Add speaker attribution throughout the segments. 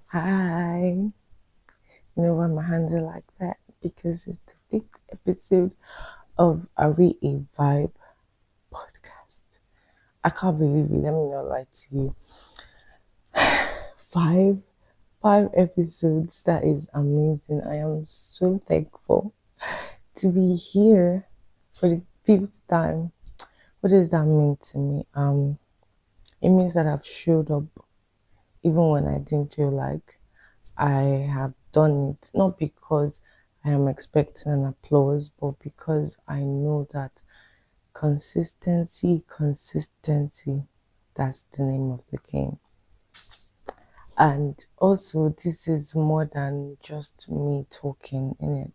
Speaker 1: Hi. You know why my hands are like that? Because it's the fifth episode of Are We a Vibe podcast. I can't believe it. Let me not lie to you. Five, five episodes. That is amazing. I am so thankful to be here for the fifth time. What does that mean to me? It means that I've showed up even when I didn't feel like I have done it, not because I am expecting an applause, but because I know that consistency, that's the name of the game. And also, this is more than just me talking in it.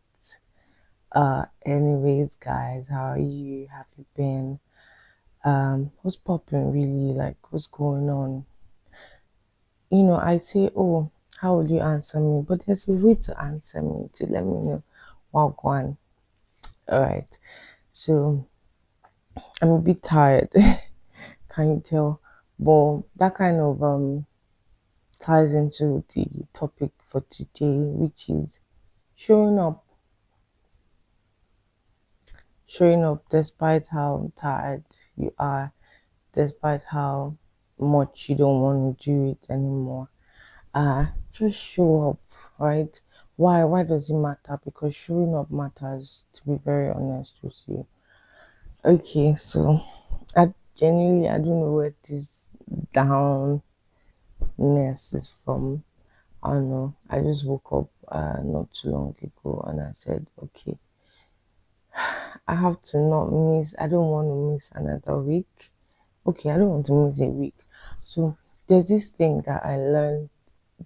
Speaker 1: Anyways, guys, how are you? Have you been? What's popping really? Like, what's going on? I say, oh, how will you answer me? But there's a way to answer me to let me know what going. All right. So I'm a bit tired. Can you tell? But that kind of ties into the topic for today, which is showing up, showing up despite how tired you are, despite how much you don't want to do it anymore. Just show up, right? Why does it matter? Because showing up matters, to be very honest with you. Okay, so I don't know where this downness is from. I don't know. I just woke up not too long ago and I said, okay, I have to not miss, I don't want to miss another week. Okay, I don't want to miss a week. So there's this thing that I learned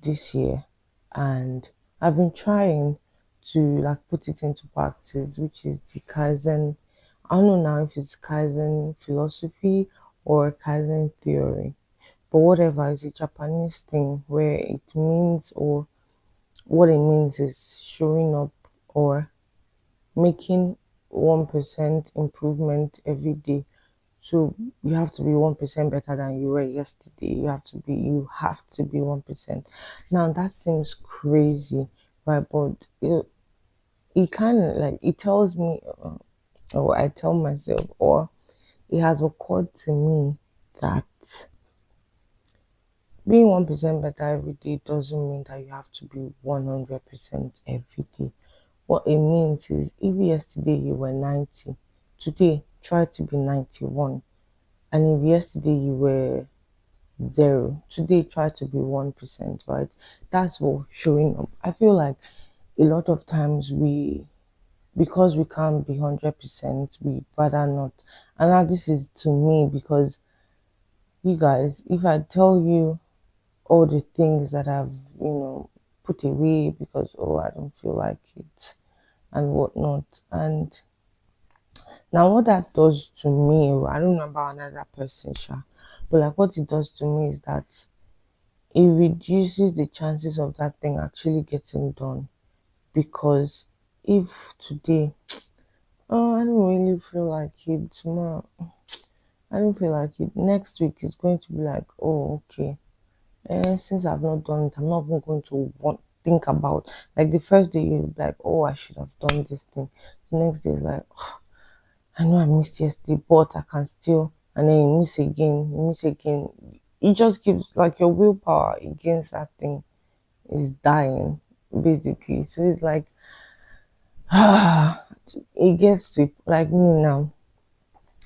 Speaker 1: this year and I've been trying to like put it into practice, which is the Kaizen. I don't know now if it's Kaizen philosophy or Kaizen theory, but whatever, is a Japanese thing where it means, or what it means is showing up or making 1% improvement every day. So you have to be 1% better than you were yesterday. You have to be 1%. Now that seems crazy, right? But it kind of like it tells me, or I tell myself, or it has occurred to me that being 1% better every day doesn't mean that you have to be 100% every day. What it means is if yesterday you were 90, today try to be 91. And if yesterday you were zero, today try to be 1%, right? That's what showing up. I feel like a lot of times because we can't be 100%, we rather not. And now this is to me because you guys, if I tell you all the things that I've, put away because, oh, I don't feel like it and whatnot. And now, what that does to me, I don't know about another person, sha, but like what it does to me is that it reduces the chances of that thing actually getting done. Because if today, oh, I don't really feel like it, tomorrow, I don't feel like it, next week is going to be like, oh, okay, since I've not done it, I'm not even going to think about, like the first day you'll be like, oh, I should have done this thing. The next day is like, I know I missed yesterday, but I can still, and then you miss again. It just gives like your willpower against that thing is dying, basically. So it's like, it gets to like me now.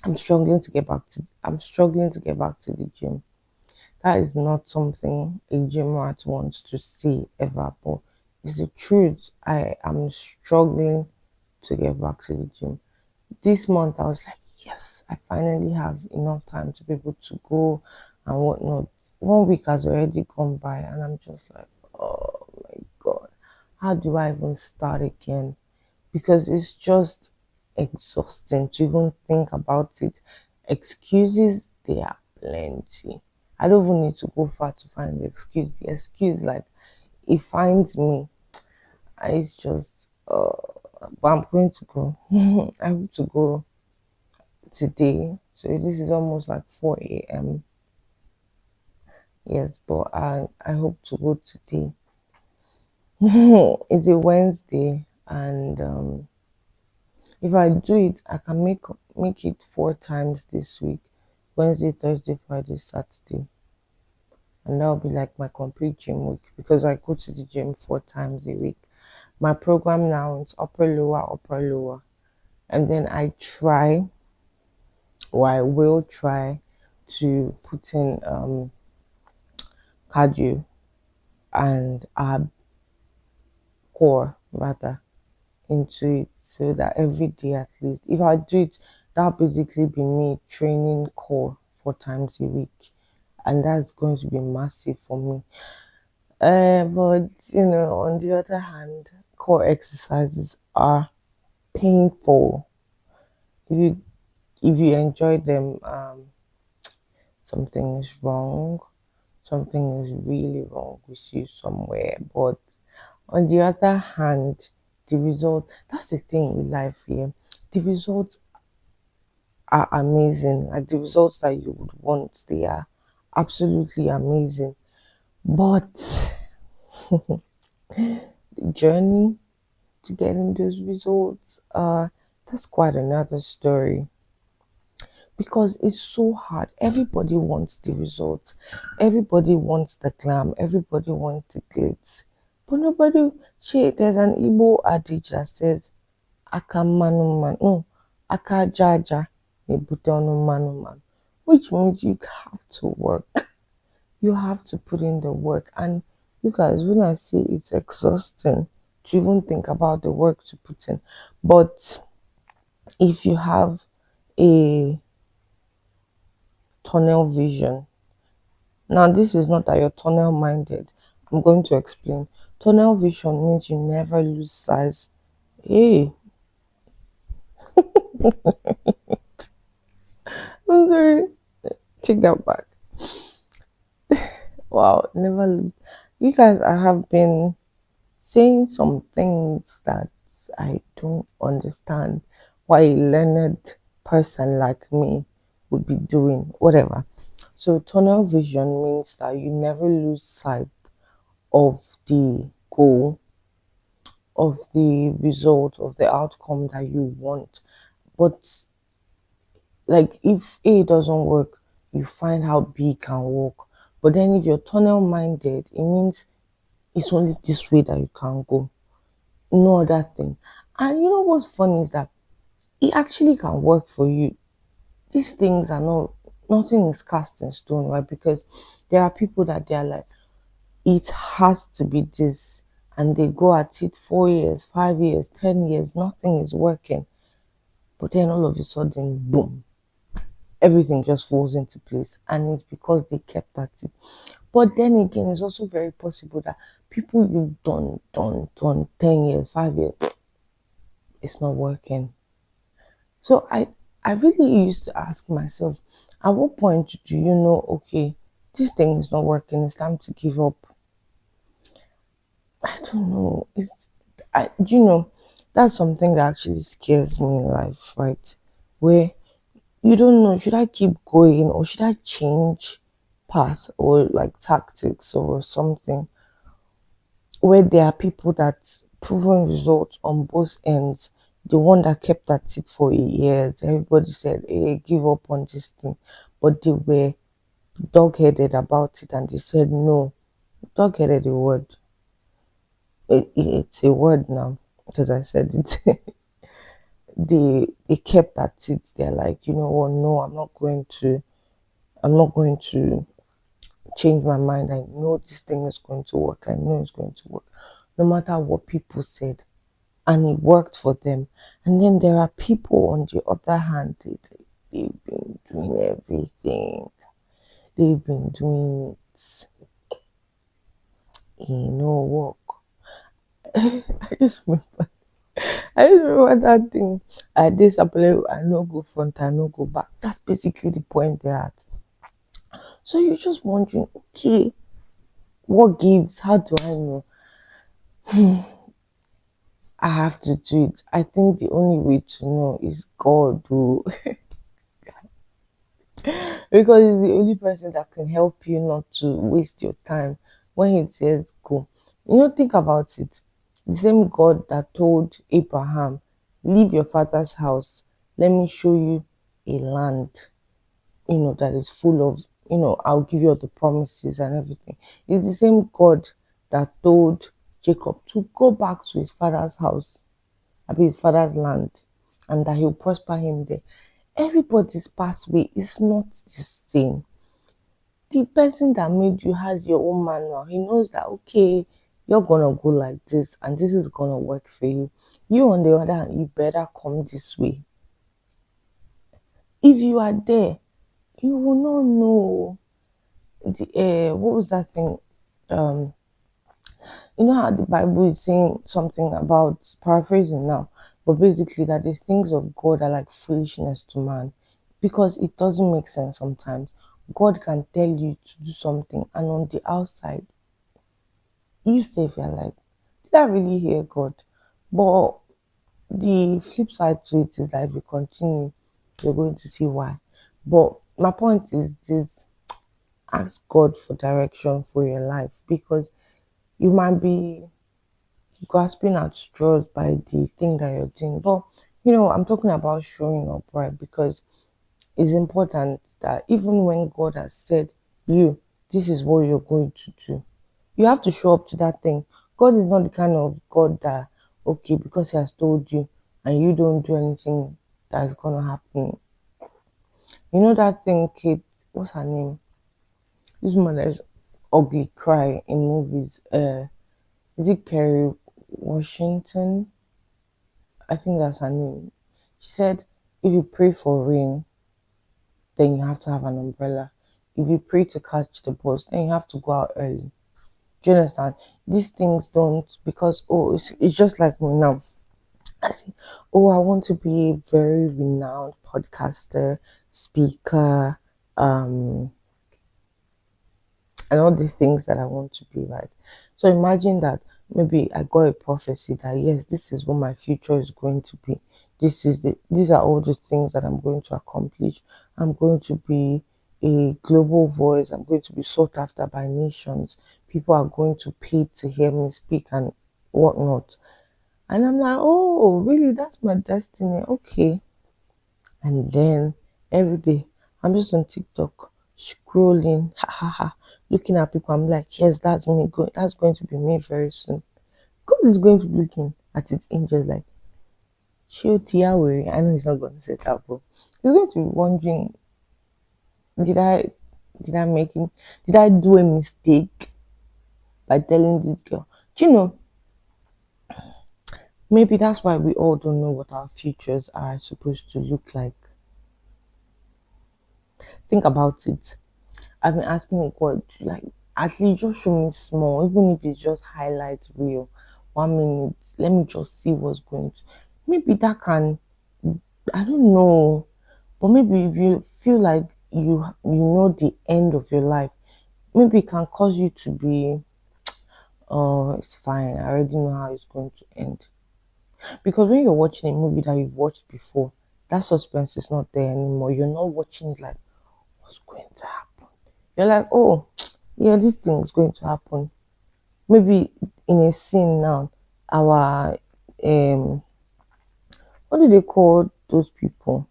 Speaker 1: I'm struggling to get back to the gym. That is not something a gym rat wants to see ever, but it's the truth. I am struggling to get back to the gym. This month I was like, yes, I finally have enough time to be able to go and whatnot. 1 week has already gone by, and I'm just like, oh my god, how do I even start again? Because it's just exhausting to even think about it. Excuses, there are plenty. I don't even need to go far to find the excuse. The excuse, like, it finds me. It's just, but I'm going to go. I have to go today. So this is almost like 4 a.m. Yes, but I hope to go today. It's a Wednesday, and if I do it, I can make it 4 times this week: Wednesday, Thursday, Friday, Saturday, and that'll be like my complete gym week because I go to the gym 4 times a week. My program now is upper lower, and then I try, or I will try, to put in cardio and ab core rather into it, so that every day at least, if I do it, that'll basically be me training core 4 times a week, and that's going to be massive for me. But on the other hand, core exercises are painful. If you enjoy them, something is wrong. Something is really wrong with you somewhere. But on the other hand, the result, that's the thing with life here. The results are amazing. Like the results that you would want, they are absolutely amazing. But the journey to getting those results, that's quite another story, because it's so hard. Everybody wants the results, everybody wants the glam, everybody wants the glitz, but nobody. There's an Igbo adage that says, "Aka manu man, no, aka jaja, nebute onu manu man," which means you have to work. You have to put in the work, and you guys, when I say it's exhausting to even think about the work to put in, but if you have a tunnel vision. Now, this is not that you're tunnel minded. I'm going to explain. Tunnel vision means you never lose sight. Hey, I'm sorry. Take that back. Wow, never lose. You guys, I have been saying some things that I don't understand why a learned person like me would be doing. Whatever. So, tunnel vision means that you never lose sight of the goal, of the result, of the outcome that you want. But like if A doesn't work, you find how B can work. But then if you're tunnel minded, it means it's only this way that you can go. No other thing. And you know what's funny is that it actually can work for you. These things are not, nothing is cast in stone, right? Because there are people that they are like, it has to be this, and they go at it 4 years, 5 years, 10 years, nothing is working. But then all of a sudden, boom, everything just falls into place, and it's because they kept at it. But then again, it's also very possible that people you've done 10 years, 5 years, it's not working. So I really used to ask myself, at what point do you know, okay, this thing is not working, it's time to give up? I don't know. That's something that actually scares me in life, right? Where you don't know, should I keep going or should I change path or like tactics or something? Where there are people that proven results on both ends. The one that kept at it for 8 years, everybody said, "Hey, give up on this thing," but they were dog-headed about it and they said no. Dog-headed, a word. It's a word now because I said it. They kept at it. They're like, you know what? No, I'm not going to change my mind. I know this thing is going to work. I know it's going to work, no matter what people said, and it worked for them. And then there are people on the other hand. They've been doing everything. They've been doing it. Work. I just remember. I just remember that thing. I disappear. I no go front. I no go back. That's basically the point they're at. So you're just wondering, okay, what gives? How do I know? I have to do it. I think the only way to know is God, who, because he's the only person that can help you not to waste your time when he says go. Think about it. The same God that told Abraham, leave your father's house, let me show you a land, that is full of, I'll give you all the promises and everything. It's the same God that told Jacob to go back to his father's house, his father's land, and that he'll prosper him there. Everybody's pathway is not the same. The person that made you has your own manual. He knows that, okay, you're gonna go like this and this is gonna work for you. You, on the other hand, you better come this way. If you are there, you will not know what was that thing? Um, how the Bible is saying something about, paraphrasing now, but basically that the things of God are like foolishness to man, because it doesn't make sense sometimes. God can tell you to do something, and on the outside, you say, you're like, did I really hear God? But the flip side to it is that if you continue, you're going to see why. But my point is this: ask God for direction for your life, because you might be grasping at straws by the thing that you're doing. But I'm talking about showing up, right? Because it's important that even when God has said, this is what you're going to do, you have to show up to that thing. God is not the kind of God that, okay, because He has told you and you don't do anything, that's gonna happen. That thing, Kate, what's her name? This woman that is ugly cry in movies. Is it Kerry Washington? I think that's her name. She said, if you pray for rain, then you have to have an umbrella. If you pray to catch the bus, then you have to go out early. Do you understand? These things don't, because, it's just like me now. I say, I want to be a very renowned podcaster, speaker, and all the things that I want to be, right? So imagine that maybe I got a prophecy that, yes, this is what my future is going to be. These are all the things that I'm going to accomplish. I'm going to be a global voice. I'm going to be sought after by nations. People are going to pay to hear me speak and whatnot. And I'm like, oh, really? That's my destiny. Okay. And then every day, I'm just on TikTok, scrolling, ha ha ha, looking at people. I'm like, yes, that's me. That's going to be me very soon. God is going to be looking at his angels like, I know he's not going to say that, but he's going to be wondering, did I, did I do a mistake by telling this girl? Do you know? Maybe that's why we all don't know what our futures are supposed to look like. Think about it. I've been asking God to, like, at least just show me small, even if it's just highlight reel, 1 minute. Let me just see what's going to. Maybe that can, I don't know, but maybe if you feel like you know the end of your life, maybe it can cause you to be, oh, it's fine. I already know how it's going to end. Because when you're watching a movie that you've watched before, that suspense is not there anymore. You're not watching it like, what's going to happen? You're like, oh, yeah, this thing is going to happen. Maybe in a scene now, our what do they call those people?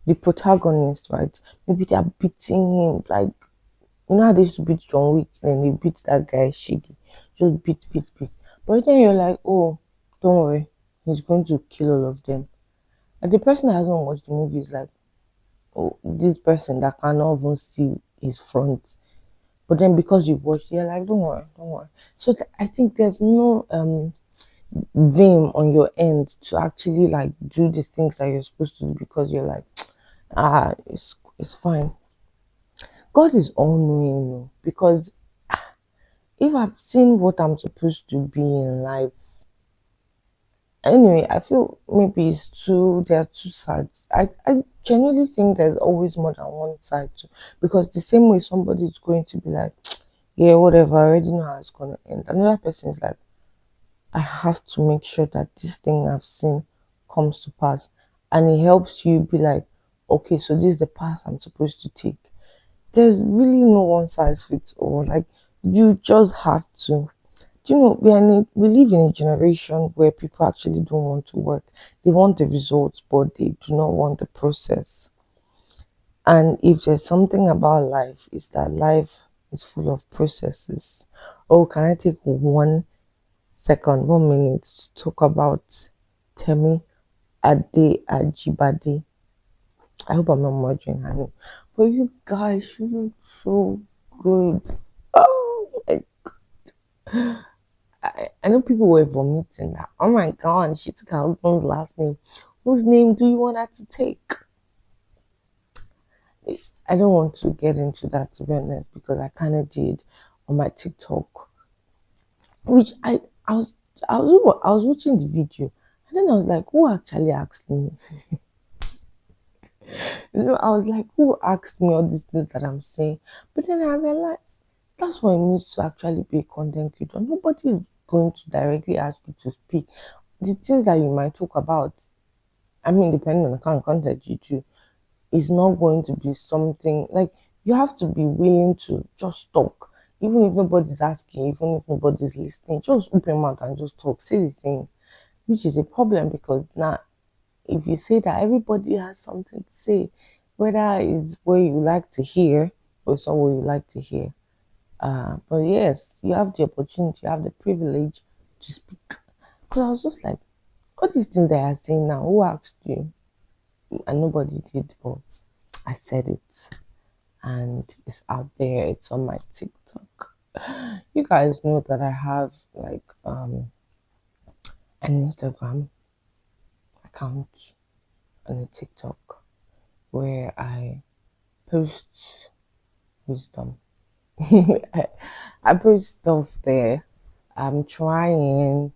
Speaker 1: The protagonist, right? Maybe they're beating him, like, how they used to beat John Wick and they beat that guy Shiggy. Just beat, beat, beat. But then you're like, oh, don't worry, he's going to kill all of them. And the person that hasn't watched the movie is like, oh, this person that cannot even see his front. But then because you've watched, you're like, don't worry, don't worry. So I think there's no vim on your end to actually like do the things that you're supposed to do, because you're like, it's fine. God is all knowing, because if I've seen what I'm supposed to be in life, anyway, I feel maybe there are two sides. I genuinely think there's always more than one side too, because the same way somebody is going to be like, yeah, whatever, I already know how it's gonna end. Another person is like, I have to make sure that this thing I've seen comes to pass. And it helps you be like, okay, so this is the path I'm supposed to take. There's really no one size fits all. Like, you just have to. Do you know we live in a generation where people actually don't want to work. They want the results, but they do not want the process. And if there's something about life, is that life is full of processes. Oh, can I take 1 second, 1 minute to talk about Temi Ade Ajibade? I hope I'm not murdering her name. But you guys, she looks so good. Oh my, I know people were vomiting that. Oh my god, she took her husband's last name. Whose name do you want her to take? I don't want to get into that, to be honest, because I kind of did on my TikTok, which I was watching the video, and then I was like, who actually asked me? I was like, who asked me all these things that I'm saying? But then I realized that's what it means to actually be a content creator. Nobody is going to directly ask you to speak. The things that you might talk about, I mean, depending on the kind of content you do, is not going to be something like you have to be willing to just talk. Even if nobody's asking, even if nobody's listening, just open your mouth and just talk, say the thing, which is a problem because now if you say that, everybody has something to say, whether it's what you like to hear or someone you like to hear. But yes, you have the opportunity, you have the privilege to speak. Because I was just like, all these things that I are saying now, who asked you? And nobody did, but I said it and it's out there, it's on my TikTok. You guys know that I have like an Instagram account and a TikTok where I post wisdom. I post stuff there. I'm trying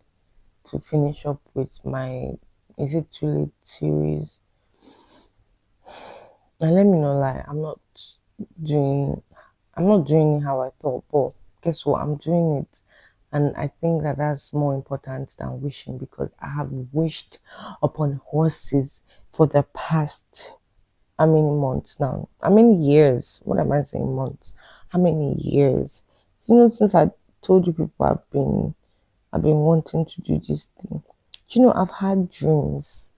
Speaker 1: to finish up with my is it too late series. And let me not lie, doing I'm not doing it how I thought, but guess what? I'm doing it. And I think that that's more important than wishing because I have wished upon horses for the past how many months now? How many years? What am I saying months? How many years? Since I told you people I've been wanting to do this thing. Do you know I've had dreams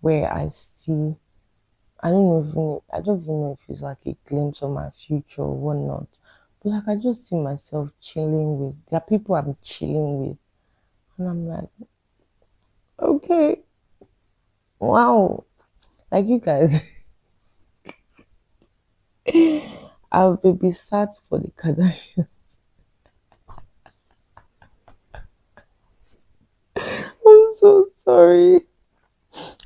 Speaker 1: where I don't even know if it's like a glimpse of my future or whatnot. But like I just see myself chilling with there are people I'm chilling with and I'm like, okay, wow. Like you guys I'll be sat for the Kardashian. I'm so sorry.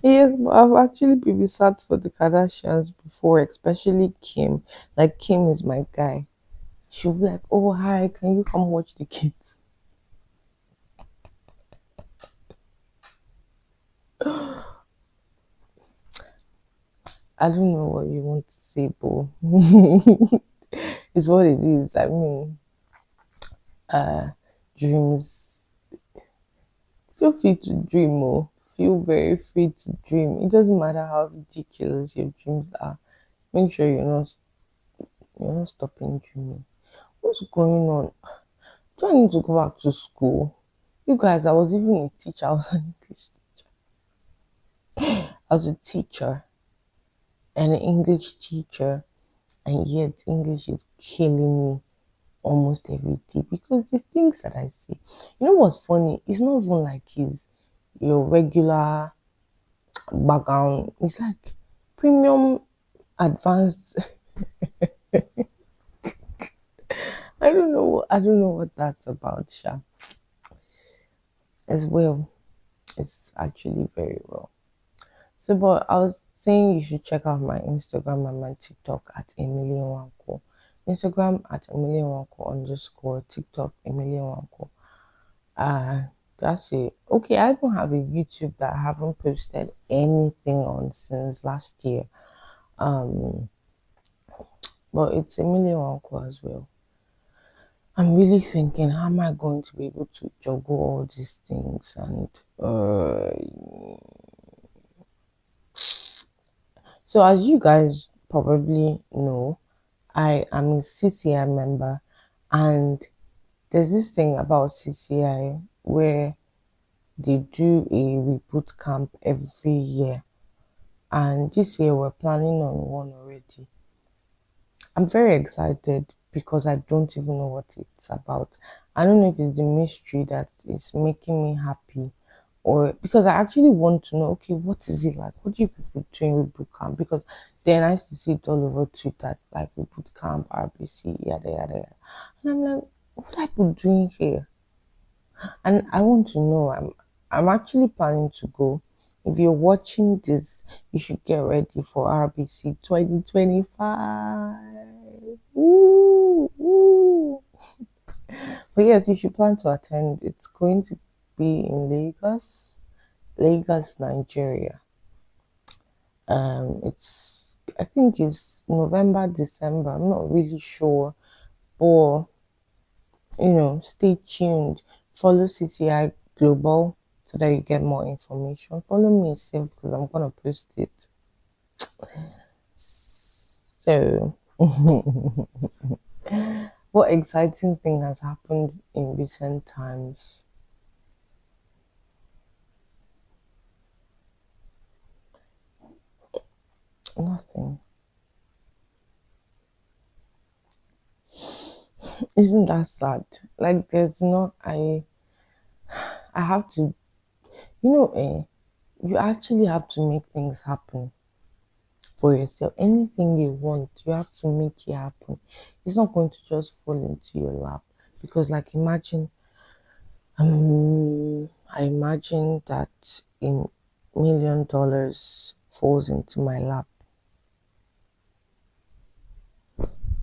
Speaker 1: Yes, but I've actually babysat for the Kardashians before, especially Kim. Like Kim is my guy. She'll be like, "Oh hi, can you come watch the kids?" I don't know what you want to say, but it's what it is. I mean, uh, dreams. Feel free to dream more. Feel very free to dream. It doesn't matter how ridiculous your dreams are. Make sure you're not stopping dreaming. What's going on? Do I need to go back to school? You guys, I was even a teacher. I was an English teacher. I was a teacher and an English teacher, and yet English is killing me almost every day because the things that I see. You know what's funny? It's not even like it's your regular background. It's like premium advanced. I don't know what that's about, Sha. As well. It's actually very well. So, but I was saying you should check out my Instagram and my TikTok at Emily Wanko. Instagram at Emily Wanko underscore TikTok Emily Wanko. Uh that's it. Okay, I even have a YouTube that I haven't posted anything on since last year. Um, but it's Emily Wanko as well. I'm really thinking, how am I going to be able to juggle all these things and so as you guys probably know, I am a CCI member and there's this thing about CCI where they do a reboot camp every year, and this year we're planning on one already. I'm very excited because I don't even know what it's about. I don't know if it's the mystery that is making me happy, or because I actually want to know, okay, what is it like? What do you people do in reboot camp? Because then I used to see it all over Twitter, like reboot camp, RBC, yada yada yada. And I'm like, what are people doing here? And I want to know. I'm actually planning to go. If you're watching this, you should get ready for RBC 2025. Ooh, ooh. But yes, you should plan to attend. It's going to be in Lagos, Nigeria. I think it's November, December. I'm not really sure, but stay tuned. Follow CCI Global so that you get more information. Follow me safe because I'm gonna post it. So, what exciting thing has happened in recent times? Nothing. Isn't that sad? Like there's not I have to you actually have to make things happen for yourself. Anything you want, you have to make it happen. It's not going to just fall into your lap. Because like I imagine that $1 million falls into my lap.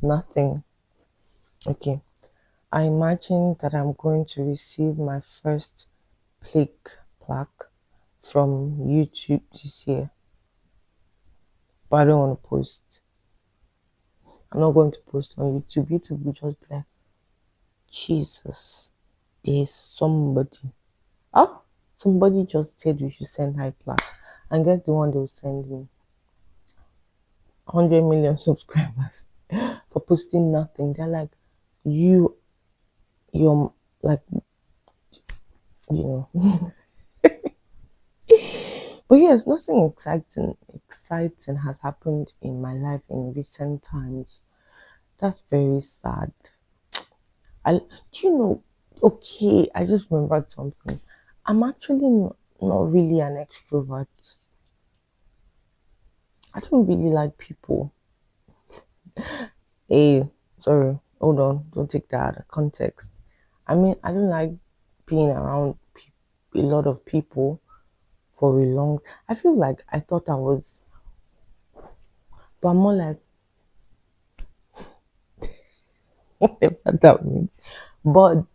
Speaker 1: Nothing. Okay. I imagine that I'm going to receive my first plaque from YouTube this year. But I don't want to post. I'm not going to post on YouTube. YouTube will just be like, Jesus, there's somebody. Oh, somebody just said we should send high plaque. And guess the one they'll send me? 100 million subscribers for posting nothing. They're like, you're like, you know. But yes, nothing exciting has happened in my life in recent times. That's very sad. Do you know? Okay, I just remembered something. I'm actually not really an extrovert. I don't really like people. Hey, sorry, hold on, don't take that out of context. I mean, I don't like being around a lot of people for a long. I feel like I thought I was, but I'm more like whatever that means. But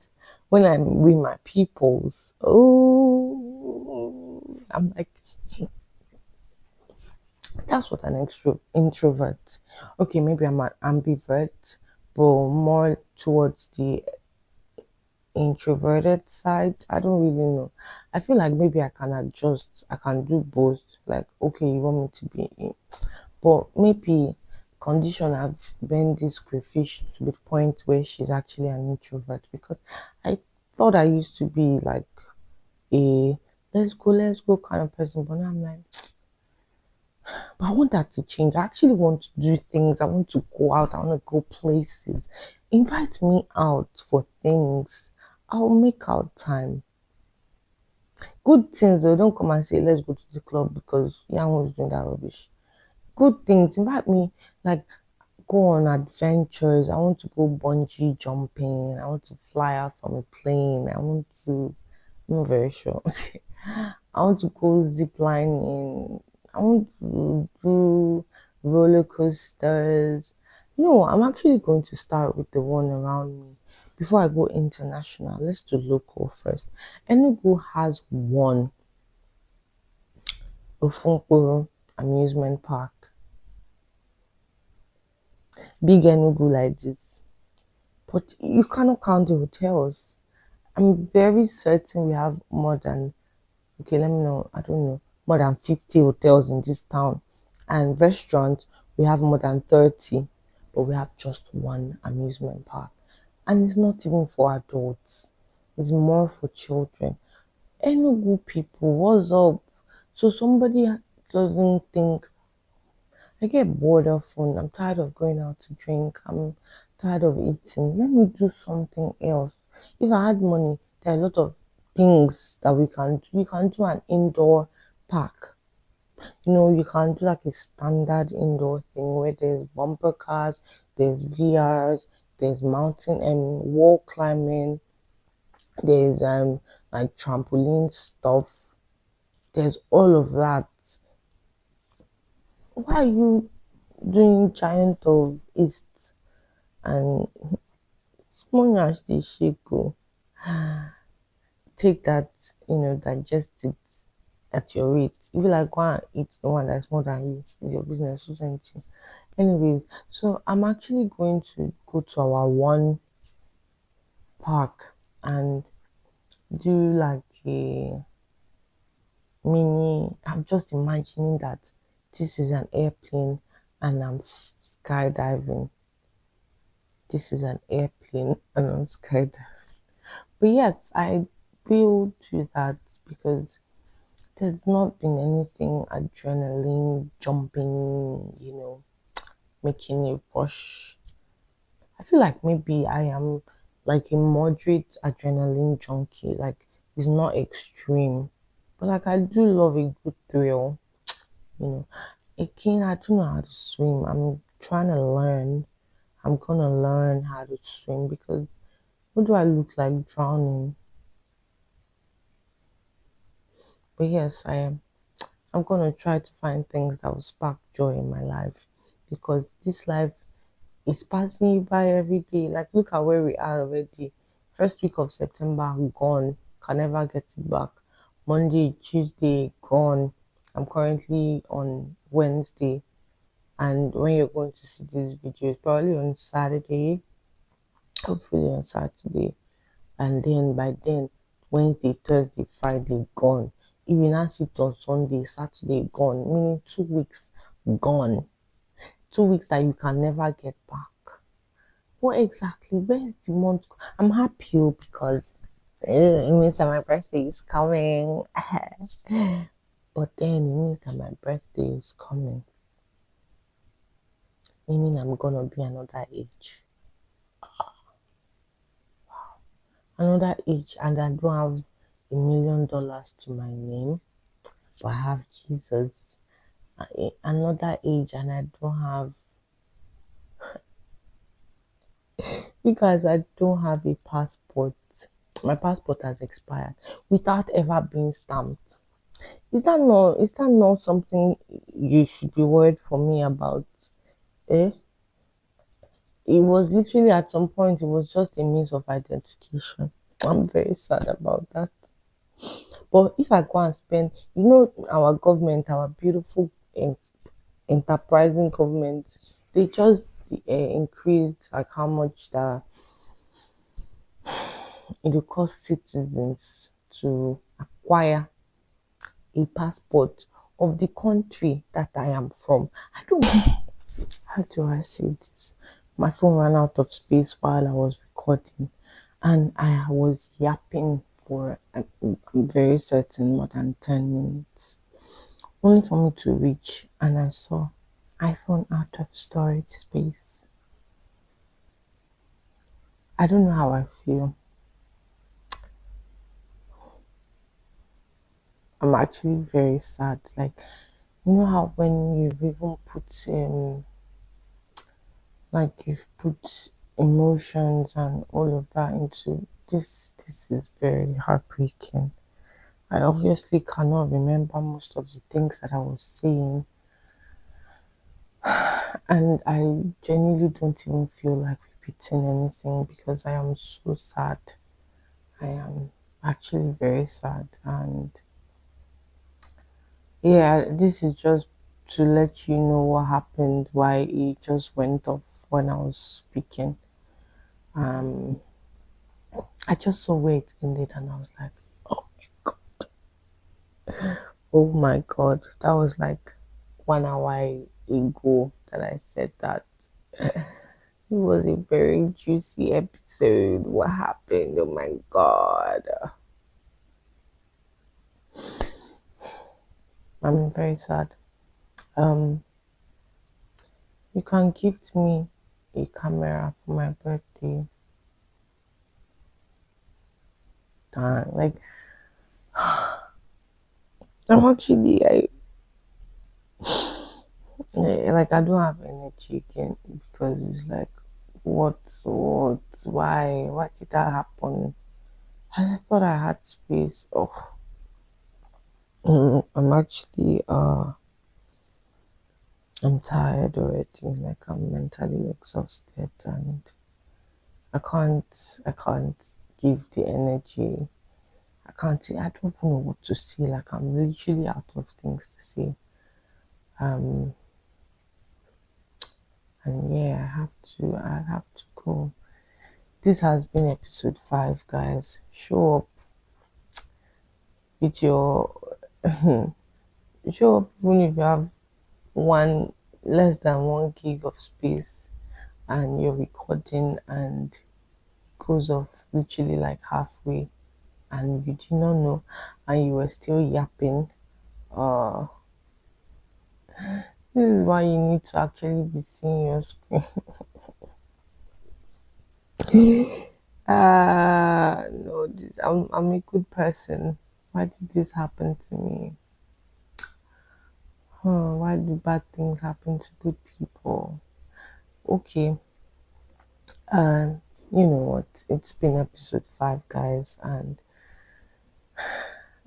Speaker 1: when I'm with my peoples, oh, I'm like, that's what an introvert. Okay, maybe I'm an ambivert, but more towards the introverted side. I don't really know. I feel like maybe I can adjust. I can do both. Like, okay, you want me to be in, but maybe condition have been this crayfish to the point where she's actually an introvert because I thought I used to be like a let's go kind of person, but now I'm like, but I want that to change. I actually want to do things. I want to go out. I want to go places. Invite me out for things. I'll make out time. Good things though. Don't come and say let's go to the club because Yang was doing that rubbish. Good things. Invite me, like go on adventures. I want to go bungee jumping. I want to fly out from a plane. I want to. I'm not very sure. I want to go zip lining. I want to do roller coasters. No, I'm actually going to start with the one around me. Before I go international, let's do local first. Enugu has one Ofunkporo amusement park. Big Enugu like this. But you cannot count the hotels. I'm very certain we have more than, okay, let me know, I don't know, more than 50 hotels in this town. And restaurants, we have more than 30, but we have just one amusement park. and it's not even for adults. It's more for children. Enugu people, what's up? So somebody doesn't think I get bored often. I'm tired of going out to drink. I'm tired of eating. Let me do something else. If I had money, there are a lot of things that we can do. We can do an indoor park. You can do like a standard indoor thing where there's bumper cars, there's VRs, there's mountain and wall climbing, there's like trampoline stuff. There's all of that. Why are you doing giant of East and small as they shake go? Take that, digest it at your rate. If you like go and eat the one that's more than you, it's your business, isn't it? Anyways, so I'm actually going to go to our one park and do like a mini. I'm just imagining that this is an airplane and I'm skydiving. This is an airplane and I'm skydiving. But yes, I will do that because there's not been anything adrenaline jumping, making you push. I feel like maybe I am like a moderate adrenaline junkie. Like it's not extreme, but like I do love a good thrill. You know, again, I don't know how to swim. I'm trying to learn. I'm gonna learn how to swim because what do I look like drowning? But yes, I am. I'm gonna try to find things that will spark joy in my life because this life is passing you by every day. Like look at where we are already. First week of September gone. Can never get it back. Monday, Tuesday gone. I'm currently on Wednesday, and when you're going to see this video, it's probably on Saturday. Hopefully on Saturday, and then by then Wednesday, Thursday, Friday gone. If you now sit on Sunday, Saturday gone, meaning 2 weeks gone. 2 weeks that you can never get back. What exactly? Where's the month? I'm happy because it means that my birthday is coming. But then it means that my birthday is coming, meaning I'm gonna be another age. Another age, and I don't have $1 million to my name, but I have Jesus. Another age, and I don't have because I don't have a passport. My passport has expired without ever being stamped. Is that not something you should be worried for me about? Eh? It was literally at some point it was just a means of identification. I'm very sad about that. But if I go and spend, our government, our beautiful enterprising government, they just increased like how much that it will cost citizens to acquire a passport of the country that I am from. I don't how do I say this? My phone ran out of space while I was recording and I was yapping for I'm very certain more than 10 minutes. Only for me to reach and I saw iPhone out of storage space. I don't know how I feel. I'm actually very sad. Like, you know how when you've even put like you've put emotions and all of that into this is very heartbreaking. I obviously cannot remember most of the things that I was saying, and I genuinely don't even feel like repeating anything because I am so sad. I am actually very sad, and yeah, this is just to let you know what happened, why it just went off when I was speaking. Um, I just saw where it ended, and I was like, oh my god, oh my god, that was like 1 hour ago that I said that. It was a very juicy episode. What happened? Oh my god. I'm very sad. Um, you can gift me a camera for my birthday. Damn, like I'm actually like I don't have energy again because it's like what, why did that happen? And I thought I had space. Oh, I'm actually I'm tired already. Like I'm mentally exhausted and I can't give the energy. I can't say I don't even know what to say. Like I'm literally out of things to say. Um and yeah, I have to go. This has been episode 5, guys. Show up with your show up even if you have one less than 1 gig of space and you're recording and it goes off literally like halfway and you did not know and you were still yapping. uh this is why you need to actually be seeing your screen. No, I'm a good person. Why did this happen to me? Why do bad things happen to good people? Okay. um you know what, it's been episode 5, guys, and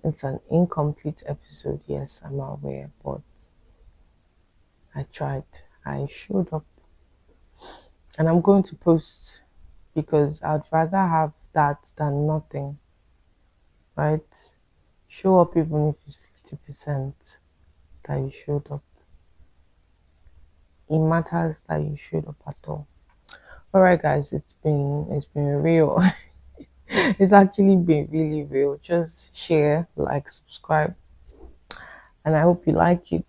Speaker 1: it's an incomplete episode. Yes, I'm aware, but I tried. I showed up, and I'm going to post because I'd rather have that than nothing, right? Show up even if it's 50% that you showed up. It matters that you showed up at all. All right, guys, it's been real. It's actually been really real. Just share, like, subscribe, and I hope you like it.